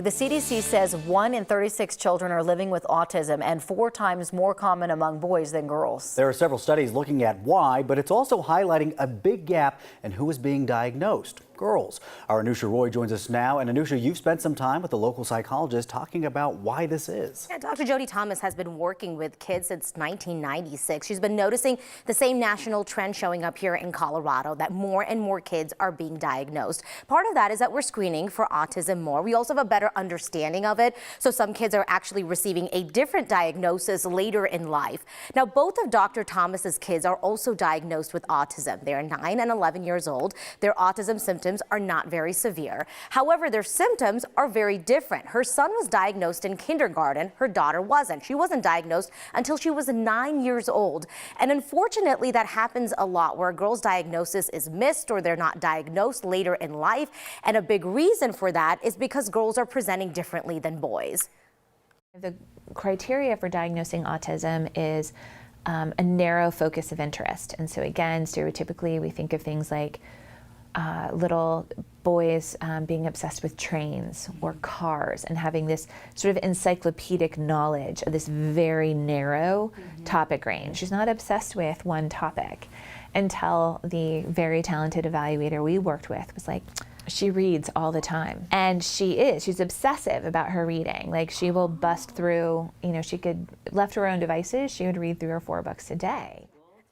The CDC says 1 in 36 children are living with autism, and 4 times more common among boys than girls. There are several studies looking at why, but it's also highlighting a big gap in who is being diagnosed. Girls. Our Anusha Roy joins us now. And Anusha, you've spent some time with a local psychologist talking about why this is. Yeah, Dr. Jody Thomas has been working with kids since 1996. She's been noticing the same national trend showing up here in Colorado, that more and more kids are being diagnosed. Part of that is that we're screening for autism more. We also have a better understanding of it. So some kids are actually receiving a different diagnosis later in life. Now, both of Dr. Thomas's kids are also diagnosed with autism. They're 9 and 11 years old. Their autism symptoms are not very severe. However, their symptoms are very different. Her son was diagnosed in kindergarten. Her daughter wasn't. She wasn't diagnosed until she was 9 years old. And unfortunately, that happens a lot where a girl's diagnosis is missed or they're not diagnosed later in life. And a big reason for that is because girls are presenting differently than boys. The criteria for diagnosing autism is a narrow focus of interest. And so again, stereotypically, we think of things like little boys being obsessed with trains or cars and having this sort of encyclopedic knowledge of this very narrow topic range. She's not obsessed with one topic until the very talented evaluator we worked with was like, she reads all the time. And she's obsessive about her reading. Like, she will bust through, she could, left to her own devices, she would read 3 or 4 books a day.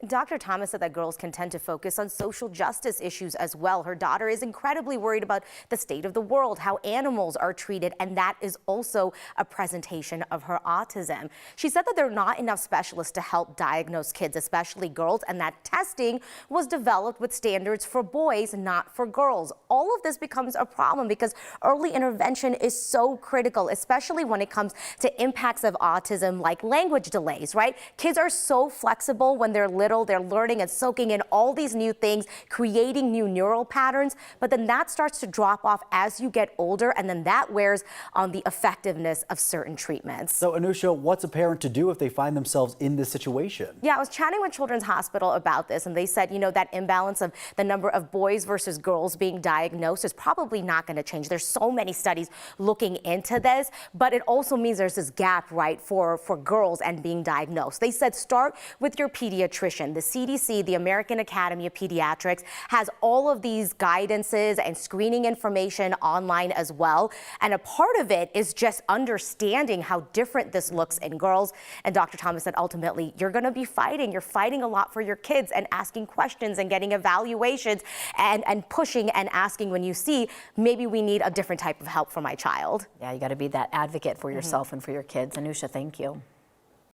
Dr. Thomas said that girls can tend to focus on social justice issues as well. Her daughter is incredibly worried about the state of the world, how animals are treated, and that is also a presentation of her autism. She said that there are not enough specialists to help diagnose kids, especially girls, and that testing was developed with standards for boys, not for girls. All of this becomes a problem because early intervention is so critical, especially when it comes to impacts of autism like language delays, right? Kids are so flexible when they're little. They're learning and soaking in all these new things, creating new neural patterns, but then that starts to drop off as you get older, and then that wears on the effectiveness of certain treatments. So, Anusha, what's a parent to do if they find themselves in this situation? Yeah, I was chatting with Children's Hospital about this, and they said, that imbalance of the number of boys versus girls being diagnosed is probably not going to change. There's so many studies looking into this, but it also means there's this gap, right, for girls and being diagnosed. They said start with your pediatrician. The CDC, the American Academy of Pediatrics, has all of these guidances and screening information online as well. And a part of it is just understanding how different this looks in girls. And Dr. Thomas said ultimately, you're going to be fighting. You're fighting a lot for your kids and asking questions and getting evaluations and pushing and asking when you see maybe we need a different type of help for my child. Yeah, you got to be that advocate for yourself and for your kids. Anusha, thank you.